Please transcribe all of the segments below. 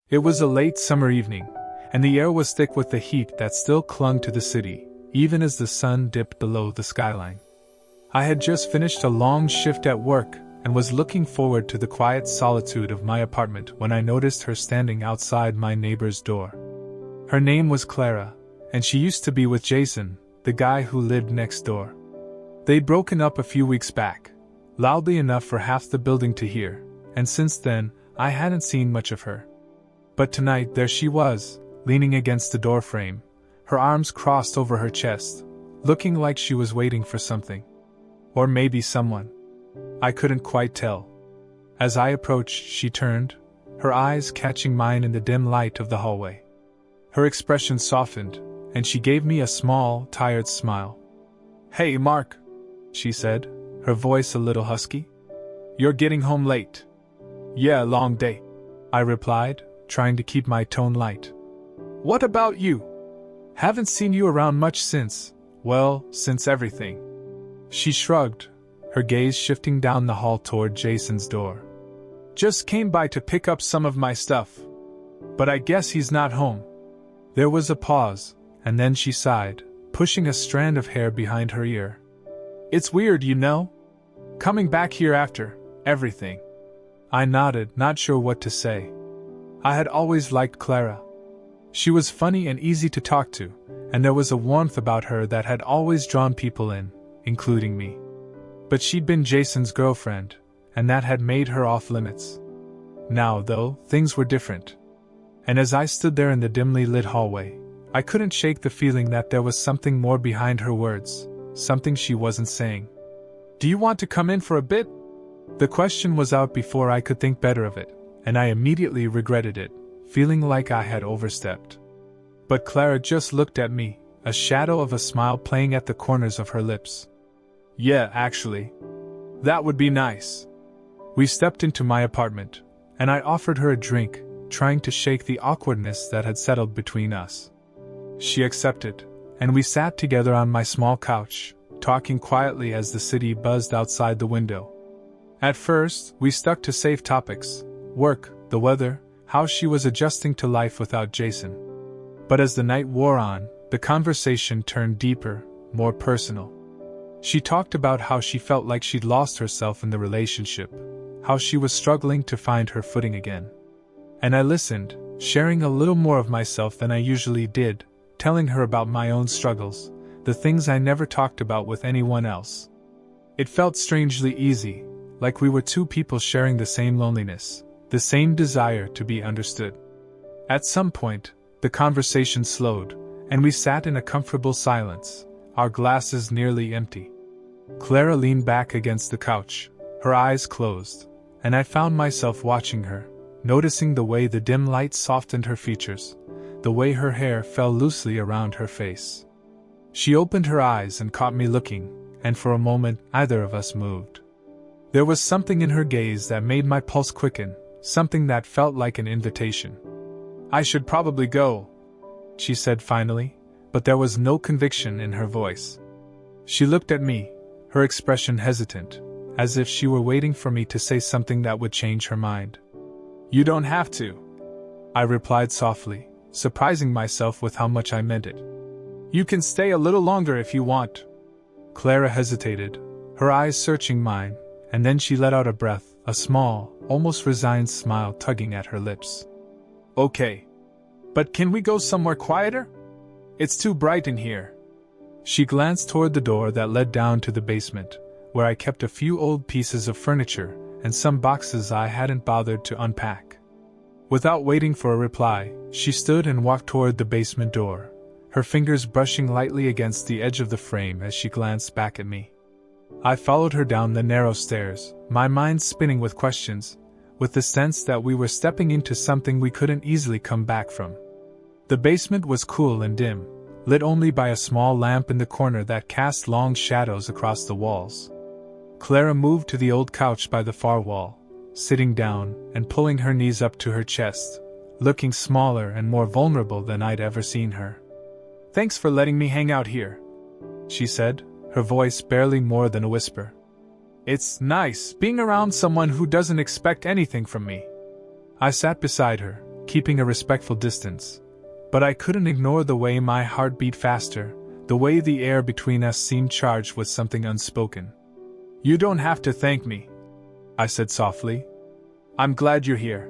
It was a late summer evening, and the air was thick with the heat that still clung to the city, even as the sun dipped below the skyline. I had just finished a long shift at work and was looking forward to the quiet solitude of my apartment when I noticed her standing outside my neighbor's door. Her name was Clara, and she used to be with Jason, the guy who lived next door. They'd broken up a few weeks back, loudly enough for half the building to hear, and since then, I hadn't seen much of her. But tonight there she was, leaning against the doorframe, her arms crossed over her chest, looking like she was waiting for something. Or maybe someone. I couldn't quite tell. As I approached, she turned, her eyes catching mine in the dim light of the hallway. Her expression softened, and she gave me a small, tired smile. "Hey, Mark," she said, her voice a little husky. "You're getting home late." "Yeah, long day," I replied, trying to keep my tone light. "What about you? Haven't seen you around much since everything." She shrugged, her gaze shifting down the hall toward Jason's door. "Just came by to pick up some of my stuff. But I guess he's not home." There was a pause, and then she sighed, pushing a strand of hair behind her ear. "It's weird, you know? Coming back here after everything." I nodded, not sure what to say. I had always liked Clara. She was funny and easy to talk to, and there was a warmth about her that had always drawn people in, including me. But she'd been Jason's girlfriend, and that had made her off limits. Now, though, things were different. And as I stood there in the dimly lit hallway, I couldn't shake the feeling that there was something more behind her words, something she wasn't saying. "Do you want to come in for a bit?" The question was out before I could think better of it, and I immediately regretted it, feeling like I had overstepped. But Clara just looked at me, a shadow of a smile playing at the corners of her lips. "Yeah, actually. That would be nice." We stepped into my apartment, and I offered her a drink, trying to shake the awkwardness that had settled between us. She accepted, and we sat together on my small couch, talking quietly as the city buzzed outside the window. At first, we stuck to safe topics: work, the weather, how she was adjusting to life without Jason. But as the night wore on, the conversation turned deeper, more personal. She talked about how she felt like she'd lost herself in the relationship, how she was struggling to find her footing again. And I listened, sharing a little more of myself than I usually did, telling her about my own struggles, the things I never talked about with anyone else. It felt strangely easy, like we were two people sharing the same loneliness, the same desire to be understood. At some point, the conversation slowed, and we sat in a comfortable silence, our glasses nearly empty. Clara leaned back against the couch, her eyes closed, and I found myself watching her, noticing the way the dim light softened her features, the way her hair fell loosely around her face. She opened her eyes and caught me looking, and for a moment neither of us moved. There was something in her gaze that made my pulse quicken, something that felt like an invitation. "I should probably go," she said finally, but there was no conviction in her voice. She looked at me, her expression hesitant, as if she were waiting for me to say something that would change her mind. "You don't have to," I replied softly, surprising myself with how much I meant it. "You can stay a little longer if you want." Clara hesitated, her eyes searching mine, and then she let out a breath, a small, almost resigned smile tugging at her lips. "Okay. But can we go somewhere quieter? It's too bright in here." She glanced toward the door that led down to the basement, where I kept a few old pieces of furniture and some boxes I hadn't bothered to unpack. Without waiting for a reply, she stood and walked toward the basement door, her fingers brushing lightly against the edge of the frame as she glanced back at me. I followed her down the narrow stairs, my mind spinning with questions, with the sense that we were stepping into something we couldn't easily come back from. The basement was cool and dim, lit only by a small lamp in the corner that cast long shadows across the walls. Clara moved to the old couch by the far wall, sitting down and pulling her knees up to her chest, looking smaller and more vulnerable than I'd ever seen her. "Thanks for letting me hang out here," she said, her voice barely more than a whisper. "It's nice being around someone who doesn't expect anything from me." I sat beside her, keeping a respectful distance. But I couldn't ignore the way my heart beat faster, the way the air between us seemed charged with something unspoken. "You don't have to thank me," I said softly. "I'm glad you're here."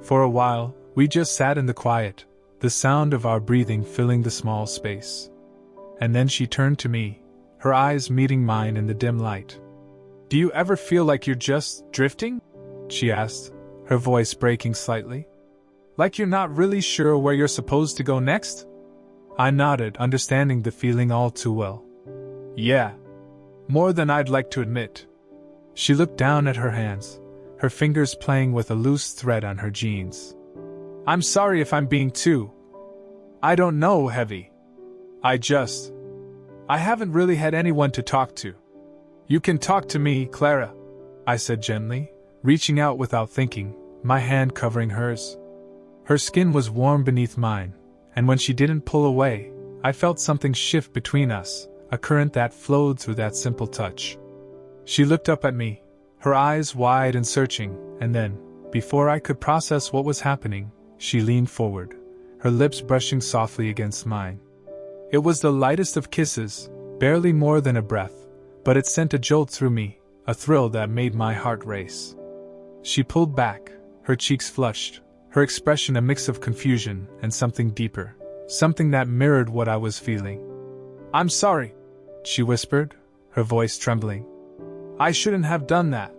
For a while, we just sat in the quiet, the sound of our breathing filling the small space. And then she turned to me, her eyes meeting mine in the dim light. "Do you ever feel like you're just drifting?" she asked, her voice breaking slightly. "Like you're not really sure where you're supposed to go next?" I nodded, understanding the feeling all too well. "Yeah. More than I'd like to admit." She looked down at her hands, her fingers playing with a loose thread on her jeans. "I'm sorry if I'm being too... I don't know, heavy. I haven't really had anyone to talk to." "You can talk to me, Clara," I said gently, reaching out without thinking, my hand covering hers. Her skin was warm beneath mine, and when she didn't pull away, I felt something shift between us, a current that flowed through that simple touch. She looked up at me, her eyes wide and searching, and then, before I could process what was happening, she leaned forward, her lips brushing softly against mine. It was the lightest of kisses, barely more than a breath, but it sent a jolt through me, a thrill that made my heart race. She pulled back, her cheeks flushed, her expression a mix of confusion and something deeper, something that mirrored what I was feeling. "I'm sorry," she whispered, her voice trembling. "I shouldn't have done that."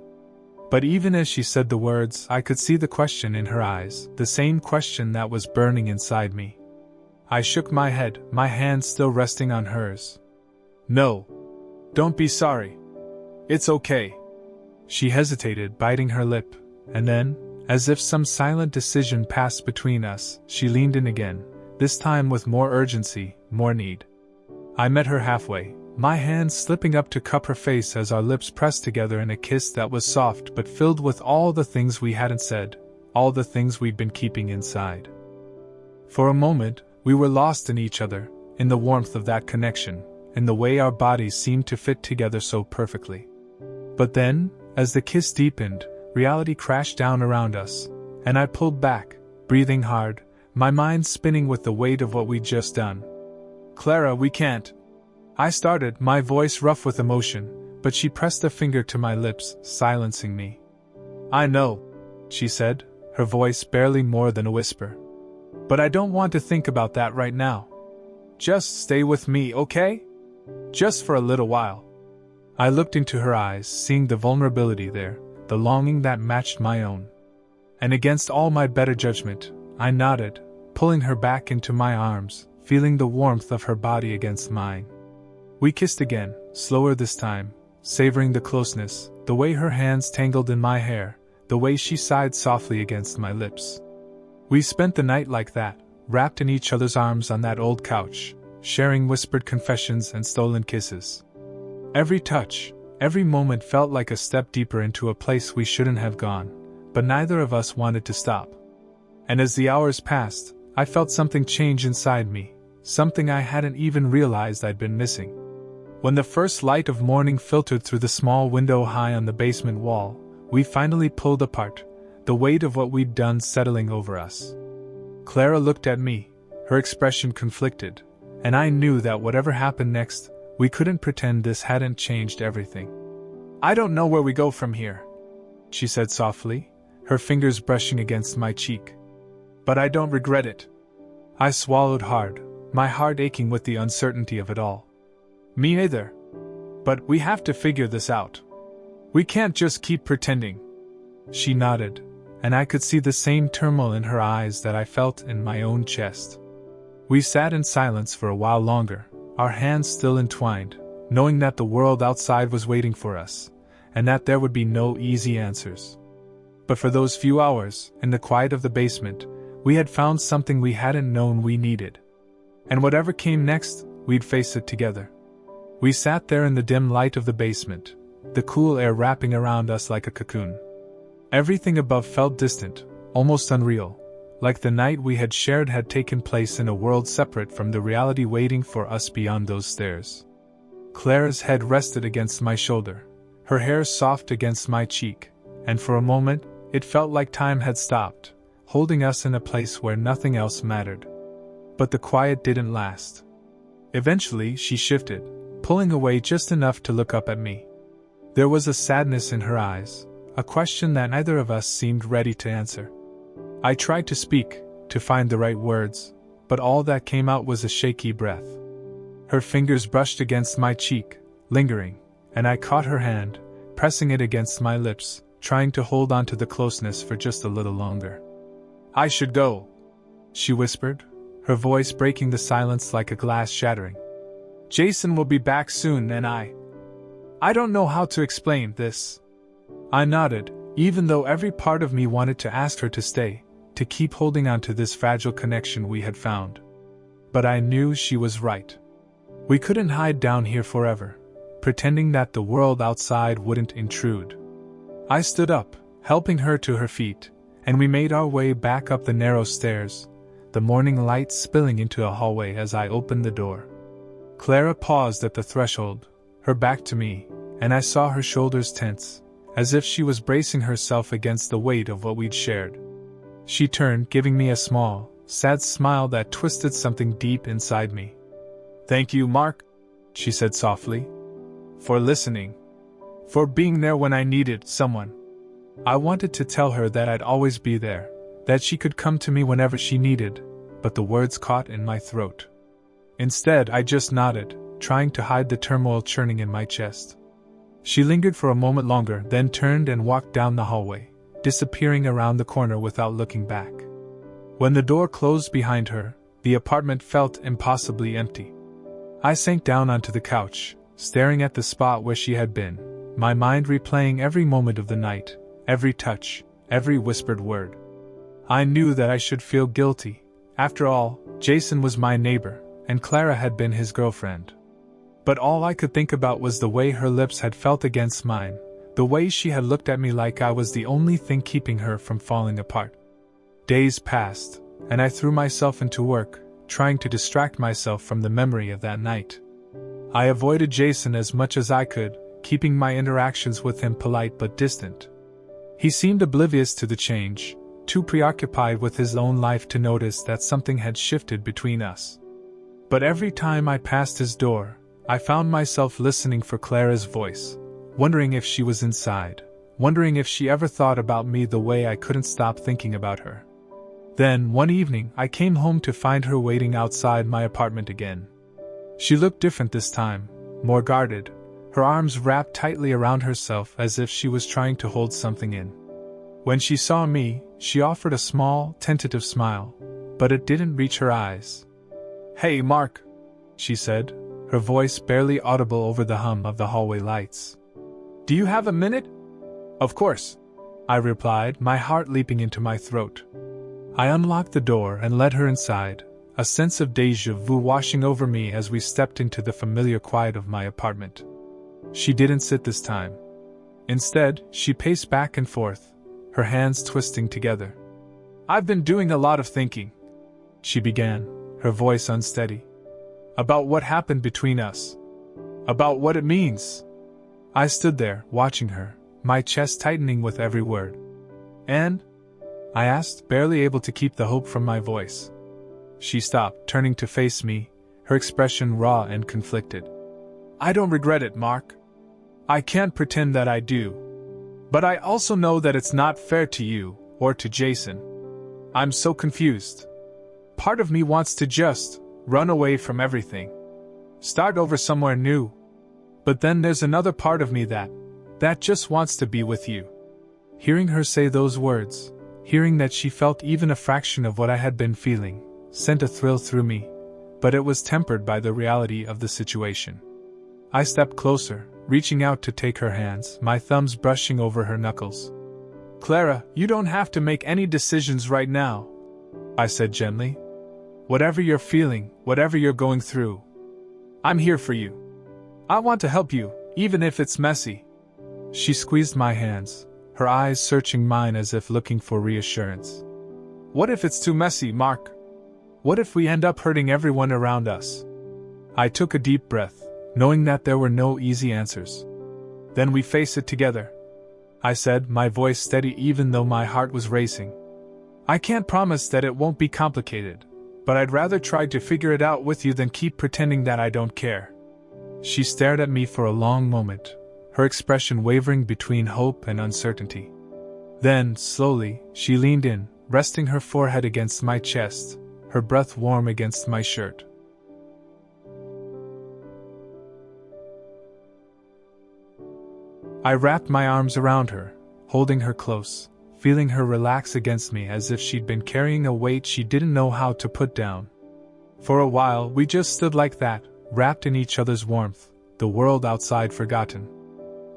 But even as she said the words, I could see the question in her eyes, the same question that was burning inside me. I shook my head, my hand still resting on hers. "No. Don't be sorry. It's okay." She hesitated, biting her lip, and then, as if some silent decision passed between us, she leaned in again, this time with more urgency, more need. I met her halfway, my hand slipping up to cup her face as our lips pressed together in a kiss that was soft but filled with all the things we hadn't said, all the things we'd been keeping inside. For a moment, we were lost in each other, in the warmth of that connection, in the way our bodies seemed to fit together so perfectly. But then, as the kiss deepened, reality crashed down around us, and I pulled back, breathing hard, my mind spinning with the weight of what we'd just done. "Clara, we can't." I started, my voice rough with emotion, but she pressed a finger to my lips, silencing me. "I know," she said, her voice barely more than a whisper. "But I don't want to think about that right now. Just stay with me, okay? Just for a little while." I looked into her eyes, seeing the vulnerability there, the longing that matched my own. And against all my better judgment, I nodded, pulling her back into my arms, feeling the warmth of her body against mine. We kissed again, slower this time, savoring the closeness, the way her hands tangled in my hair, the way she sighed softly against my lips. We spent the night like that, wrapped in each other's arms on that old couch, sharing whispered confessions and stolen kisses. Every touch, every moment felt like a step deeper into a place we shouldn't have gone, but neither of us wanted to stop. And as the hours passed, I felt something change inside me, something I hadn't even realized I'd been missing. When the first light of morning filtered through the small window high on the basement wall, we finally pulled apart, the weight of what we'd done settling over us. Clara looked at me, her expression conflicted, and I knew that whatever happened next, we couldn't pretend this hadn't changed everything. "I don't know where we go from here," she said softly, her fingers brushing against my cheek. "But I don't regret it." I swallowed hard, my heart aching with the uncertainty of it all. "Me either. But we have to figure this out. We can't just keep pretending." She nodded, and I could see the same turmoil in her eyes that I felt in my own chest. We sat in silence for a while longer, our hands still entwined, knowing that the world outside was waiting for us, and that there would be no easy answers. But for those few hours, in the quiet of the basement, we had found something we hadn't known we needed. And whatever came next, we'd face it together. We sat there in the dim light of the basement, the cool air wrapping around us like a cocoon. Everything above felt distant, almost unreal, like the night we had shared had taken place in a world separate from the reality waiting for us beyond those stairs. Clara's head rested against my shoulder, her hair soft against my cheek, and for a moment, it felt like time had stopped, holding us in a place where nothing else mattered. But the quiet didn't last. Eventually, she shifted, pulling away just enough to look up at me. There was a sadness in her eyes, a question that neither of us seemed ready to answer. I tried to speak, to find the right words, but all that came out was a shaky breath. Her fingers brushed against my cheek, lingering, and I caught her hand, pressing it against my lips, trying to hold on to the closeness for just a little longer. "I should go," she whispered, her voice breaking the silence like a glass shattering. "Jason will be back soon and I don't know how to explain this." I nodded, even though every part of me wanted to ask her to stay, to keep holding on to this fragile connection we had found. But I knew she was right. We couldn't hide down here forever, pretending that the world outside wouldn't intrude. I stood up, helping her to her feet, and we made our way back up the narrow stairs, the morning light spilling into a hallway as I opened the door. Clara paused at the threshold, her back to me, and I saw her shoulders tense, as if she was bracing herself against the weight of what we'd shared. She turned, giving me a small, sad smile that twisted something deep inside me. "Thank you, Mark," she said softly. "For listening. For being there when I needed someone." I wanted to tell her that I'd always be there, that she could come to me whenever she needed, but the words caught in my throat. Instead, I just nodded, trying to hide the turmoil churning in my chest. She lingered for a moment longer, then turned and walked down the hallway, disappearing around the corner without looking back. When the door closed behind her, the apartment felt impossibly empty. I sank down onto the couch, staring at the spot where she had been, my mind replaying every moment of the night, every touch, every whispered word. I knew that I should feel guilty. After all, Jason was my neighbor, and Clara had been his girlfriend. But all I could think about was the way her lips had felt against mine, the way she had looked at me like I was the only thing keeping her from falling apart. Days passed, and I threw myself into work, trying to distract myself from the memory of that night. I avoided Jason as much as I could, keeping my interactions with him polite but distant. He seemed oblivious to the change, too preoccupied with his own life to notice that something had shifted between us. But every time I passed his door, I found myself listening for Clara's voice, wondering if she was inside, wondering if she ever thought about me the way I couldn't stop thinking about her. Then, one evening, I came home to find her waiting outside my apartment again. She looked different this time, more guarded, her arms wrapped tightly around herself as if she was trying to hold something in. When she saw me, she offered a small, tentative smile, but it didn't reach her eyes. "Hey, Mark," she said, her voice barely audible over the hum of the hallway lights. "Do you have a minute?" "Of course," I replied, my heart leaping into my throat. I unlocked the door and led her inside, a sense of déjà vu washing over me as we stepped into the familiar quiet of my apartment. She didn't sit this time. Instead, she paced back and forth, her hands twisting together. "I've been doing a lot of thinking," she began, her voice unsteady. "About what happened between us. About what it means." I stood there, watching her, my chest tightening with every word. "And?" I asked, barely able to keep the hope from my voice. She stopped, turning to face me, her expression raw and conflicted. "I don't regret it, Mark. I can't pretend that I do. But I also know that it's not fair to you, or to Jason. I'm so confused. Part of me wants to just run away from everything. Start over somewhere new. But then there's another part of me that just wants to be with you." Hearing her say those words, hearing that she felt even a fraction of what I had been feeling, sent a thrill through me, but it was tempered by the reality of the situation. I stepped closer, reaching out to take her hands, my thumbs brushing over her knuckles. "Clara, you don't have to make any decisions right now," I said gently. "Whatever you're feeling, whatever you're going through, I'm here for you. I want to help you, even if it's messy." She squeezed my hands, her eyes searching mine as if looking for reassurance. "What if it's too messy, Mark? What if we end up hurting everyone around us?" I took a deep breath, knowing that there were no easy answers. "Then we face it together," I said, my voice steady even though my heart was racing. I can't promise that it won't be complicated, but I'd rather try to figure it out with you than keep pretending that I don't care. She stared at me for a long moment, her expression wavering between hope and uncertainty. Then, slowly, she leaned in, resting her forehead against my chest, her breath warm against my shirt. I wrapped my arms around her, holding her close, feeling her relax against me as if she'd been carrying a weight she didn't know how to put down. For a while, we just stood like that, wrapped in each other's warmth, the world outside forgotten.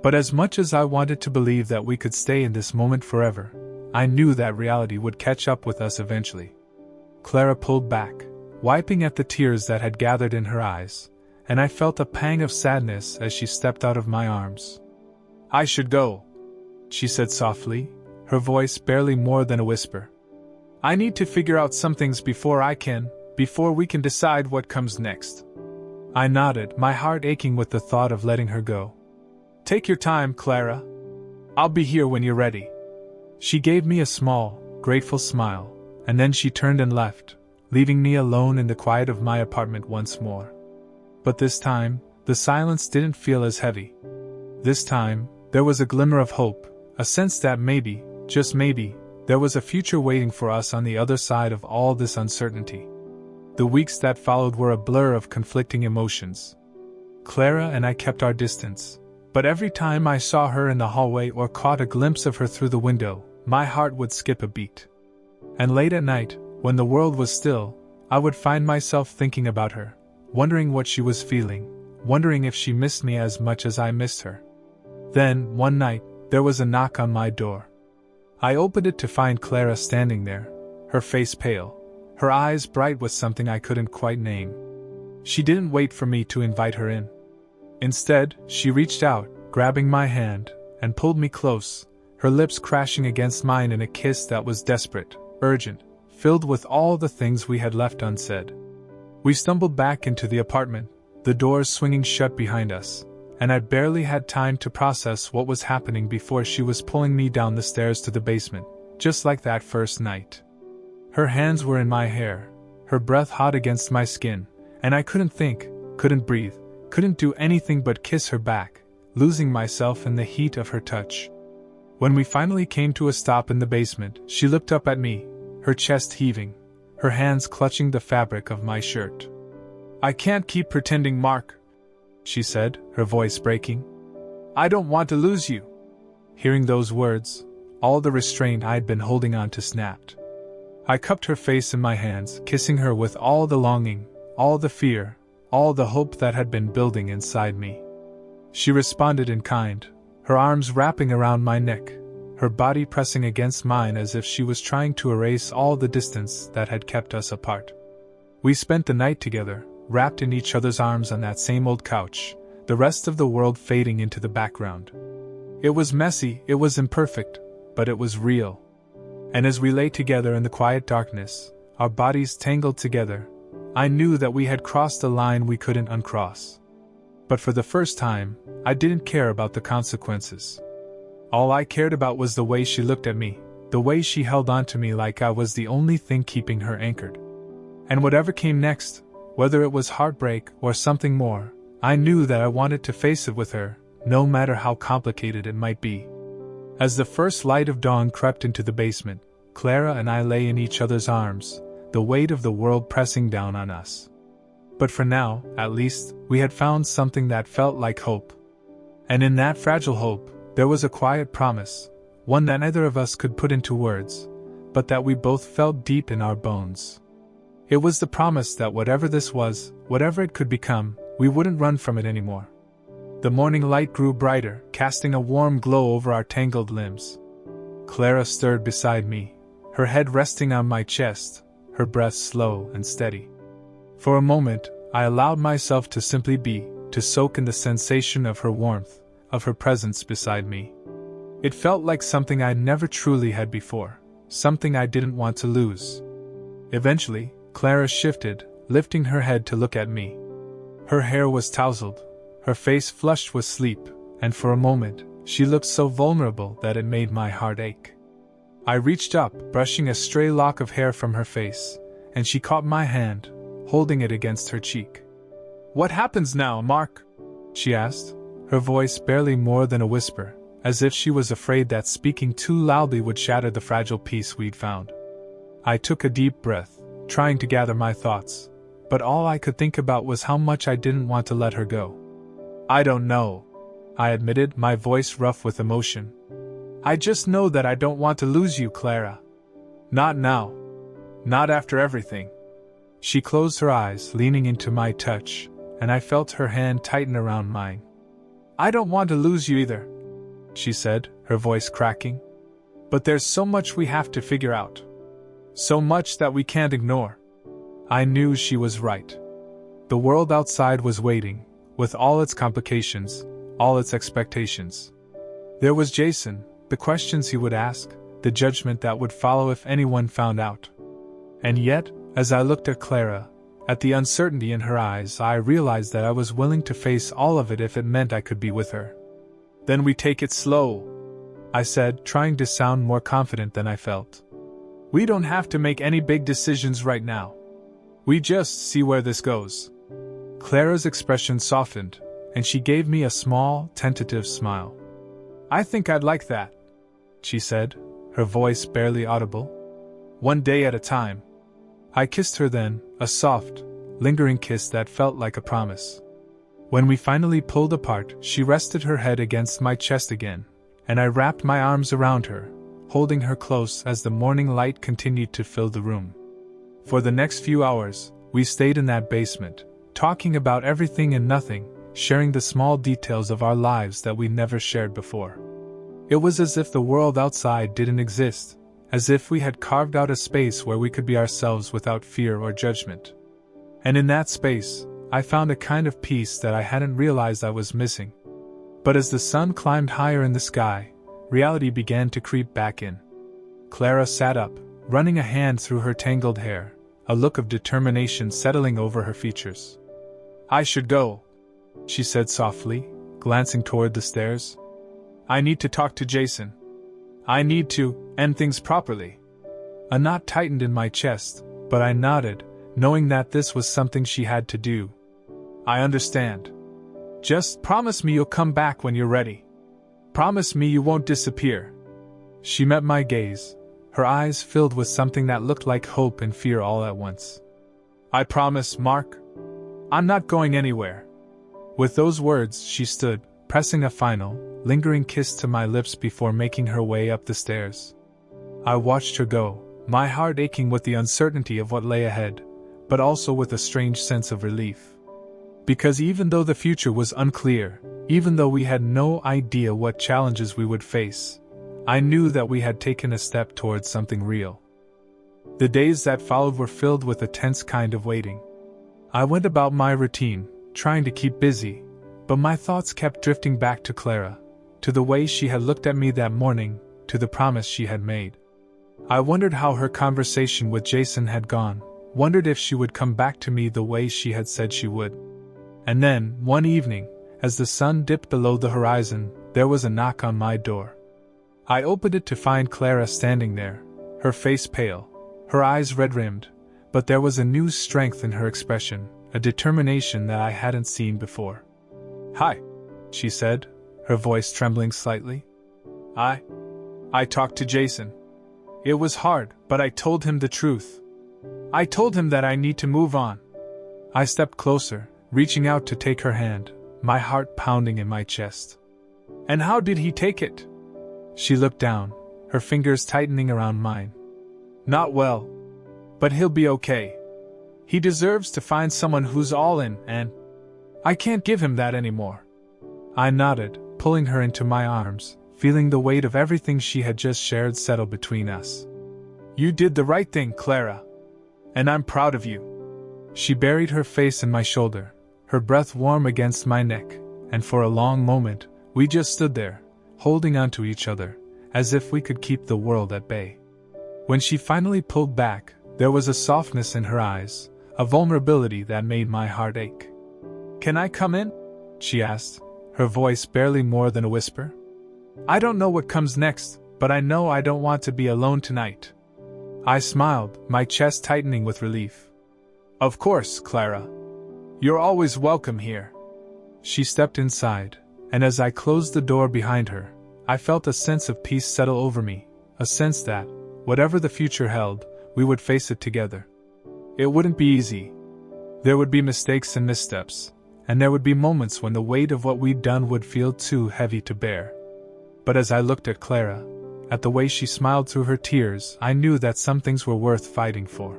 But as much as I wanted to believe that we could stay in this moment forever, I knew that reality would catch up with us eventually. Clara pulled back, wiping at the tears that had gathered in her eyes, and I felt a pang of sadness as she stepped out of my arms. I should go, she said softly, her voice barely more than a whisper. I need to figure out some things before we can decide what comes next. I nodded, my heart aching with the thought of letting her go. Take your time, Clara. I'll be here when you're ready. She gave me a small, grateful smile, and then she turned and left, leaving me alone in the quiet of my apartment once more. But this time, the silence didn't feel as heavy. This time, there was a glimmer of hope, a sense that maybe, just maybe, there was a future waiting for us on the other side of all this uncertainty. The weeks that followed were a blur of conflicting emotions. Clara and I kept our distance, but every time I saw her in the hallway or caught a glimpse of her through the window, my heart would skip a beat. And late at night, when the world was still, I would find myself thinking about her, wondering what she was feeling, wondering if she missed me as much as I missed her. Then, one night, there was a knock on my door. I opened it to find Clara standing there, her face pale, her eyes bright with something I couldn't quite name. She didn't wait for me to invite her in. Instead, she reached out, grabbing my hand, and pulled me close, her lips crashing against mine in a kiss that was desperate, urgent, filled with all the things we had left unsaid. We stumbled back into the apartment, the doors swinging shut behind us, and I barely had time to process what was happening before she was pulling me down the stairs to the basement, just like that first night. Her hands were in my hair, her breath hot against my skin, and I couldn't think, couldn't breathe, couldn't do anything but kiss her back, losing myself in the heat of her touch. When we finally came to a stop in the basement, she looked up at me, her chest heaving, her hands clutching the fabric of my shirt. I can't keep pretending, Mark, she said, her voice breaking. I don't want to lose you. Hearing those words, all the restraint I'd been holding on to snapped. I cupped her face in my hands, kissing her with all the longing, all the fear, all the hope that had been building inside me. She responded in kind, her arms wrapping around my neck, her body pressing against mine as if she was trying to erase all the distance that had kept us apart. We spent the night together, wrapped in each other's arms on that same old couch, the rest of the world fading into the background. It was messy, it was imperfect, but it was real. And as we lay together in the quiet darkness, our bodies tangled together, I knew that we had crossed a line we couldn't uncross. But for the first time, I didn't care about the consequences. All I cared about was the way she looked at me, the way she held on to me like I was the only thing keeping her anchored. And whatever came next, whether it was heartbreak or something more, I knew that I wanted to face it with her, no matter how complicated it might be. As the first light of dawn crept into the basement, Clara and I lay in each other's arms, the weight of the world pressing down on us. But for now, at least, we had found something that felt like hope. And in that fragile hope, there was a quiet promise, one that neither of us could put into words, but that we both felt deep in our bones. It was the promise that whatever this was, whatever it could become, we wouldn't run from it anymore. The morning light grew brighter, casting a warm glow over our tangled limbs. Clara stirred beside me, her head resting on my chest, her breath slow and steady. For a moment, I allowed myself to simply be, to soak in the sensation of her warmth, of her presence beside me. It felt like something I'd never truly had before, something I didn't want to lose. Eventually, Clara shifted, lifting her head to look at me. Her hair was tousled, her face flushed with sleep, and for a moment, she looked so vulnerable that it made my heart ache. I reached up, brushing a stray lock of hair from her face, and she caught my hand, holding it against her cheek. "What happens now, Mark?" she asked, her voice barely more than a whisper, as if she was afraid that speaking too loudly would shatter the fragile peace we'd found. I took a deep breath, trying to gather my thoughts, but all I could think about was how much I didn't want to let her go. "I don't know," I admitted, my voice rough with emotion. "I just know that I don't want to lose you, Clara. Not now. Not after everything." She closed her eyes, leaning into my touch, and I felt her hand tighten around mine. "I don't want to lose you either," she said, her voice cracking. "But there's so much we have to figure out. So much that we can't ignore." I knew she was right. The world outside was waiting, with all its complications, all its expectations. There was Jason, the questions he would ask, the judgment that would follow if anyone found out. And yet, as I looked at Clara, at the uncertainty in her eyes, I realized that I was willing to face all of it if it meant I could be with her. "Then we take it slow," I said, trying to sound more confident than I felt. "We don't have to make any big decisions right now. We just see where this goes." Clara's expression softened, and she gave me a small, tentative smile. "I think I'd like that," she said, her voice barely audible. "One day at a time." I kissed her then, a soft, lingering kiss that felt like a promise. When we finally pulled apart, she rested her head against my chest again, and I wrapped my arms around her, holding her close as the morning light continued to fill the room. For the next few hours, we stayed in that basement, talking about everything and nothing, sharing the small details of our lives that we never shared before. It was as if the world outside didn't exist, as if we had carved out a space where we could be ourselves without fear or judgment. And in that space, I found a kind of peace that I hadn't realized I was missing. But as the sun climbed higher in the sky, reality began to creep back in. Clara sat up, running a hand through her tangled hair, a look of determination settling over her features. "I should go," she said softly, glancing toward the stairs. "I need to talk to Jason. I need to end things properly." A knot tightened in my chest, but I nodded, knowing that this was something she had to do. "I understand. Just promise me you'll come back when you're ready. Promise me you won't disappear." She met my gaze, her eyes filled with something that looked like hope and fear all at once. "I promise, Mark. I'm not going anywhere." With those words, she stood, pressing a final, lingering kiss to my lips before making her way up the stairs. I watched her go, my heart aching with the uncertainty of what lay ahead, but also with a strange sense of relief. Because even though the future was unclear, even though we had no idea what challenges we would face, I knew that we had taken a step towards something real. The days that followed were filled with a tense kind of waiting. I went about my routine, trying to keep busy, but my thoughts kept drifting back to Clara, to the way she had looked at me that morning, to the promise she had made. I wondered how her conversation with Jason had gone, wondered if she would come back to me the way she had said she would. And then, one evening, as the sun dipped below the horizon, there was a knock on my door. I opened it to find Clara standing there, her face pale, her eyes red-rimmed, but there was a new strength in her expression, a determination that I hadn't seen before. "Hi," she said, her voice trembling slightly. I talked to Jason. It was hard, but I told him the truth. I told him that I need to move on." I stepped closer, reaching out to take her hand, my heart pounding in my chest. "And how did he take it?" She looked down, her fingers tightening around mine. "Not well. But he'll be okay. He deserves to find someone who's all in, and I can't give him that anymore." I nodded, pulling her into my arms, feeling the weight of everything she had just shared settle between us. "You did the right thing, Clara. And I'm proud of you." She buried her face in my shoulder, her breath warm against my neck, and for a long moment, we just stood there, holding onto each other, as if we could keep the world at bay. When she finally pulled back, there was a softness in her eyes, a vulnerability that made my heart ache. "Can I come in?" she asked, her voice barely more than a whisper. "I don't know what comes next, but I know I don't want to be alone tonight." I smiled, my chest tightening with relief. "Of course, Clara. You're always welcome here." She stepped inside, and as I closed the door behind her, I felt a sense of peace settle over me, a sense that, whatever the future held, we would face it together. It wouldn't be easy. There would be mistakes and missteps, and there would be moments when the weight of what we'd done would feel too heavy to bear. But as I looked at Clara, at the way she smiled through her tears, I knew that some things were worth fighting for.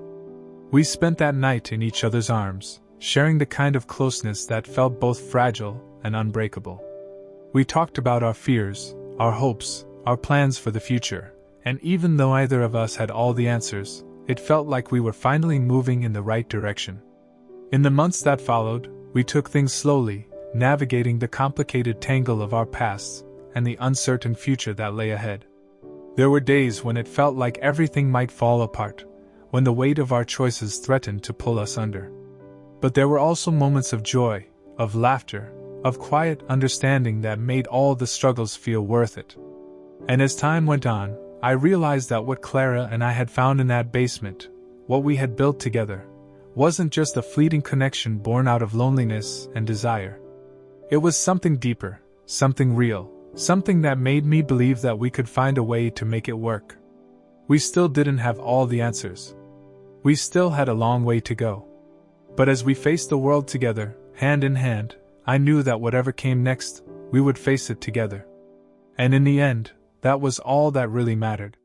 We spent that night in each other's arms, sharing the kind of closeness that felt both fragile and unbreakable. We talked about our fears, our hopes, our plans for the future, and even though either of us had all the answers, it felt like we were finally moving in the right direction. In the months that followed, we took things slowly, navigating the complicated tangle of our pasts and the uncertain future that lay ahead. There were days when it felt like everything might fall apart, when the weight of our choices threatened to pull us under. But there were also moments of joy, of laughter, of quiet understanding that made all the struggles feel worth it. And as time went on, I realized that what Clara and I had found in that basement, what we had built together, wasn't just a fleeting connection born out of loneliness and desire. It was something deeper, something real, something that made me believe that we could find a way to make it work. We still didn't have all the answers. We still had a long way to go. But as we faced the world together, hand in hand, I knew that whatever came next, we would face it together. And in the end, that was all that really mattered.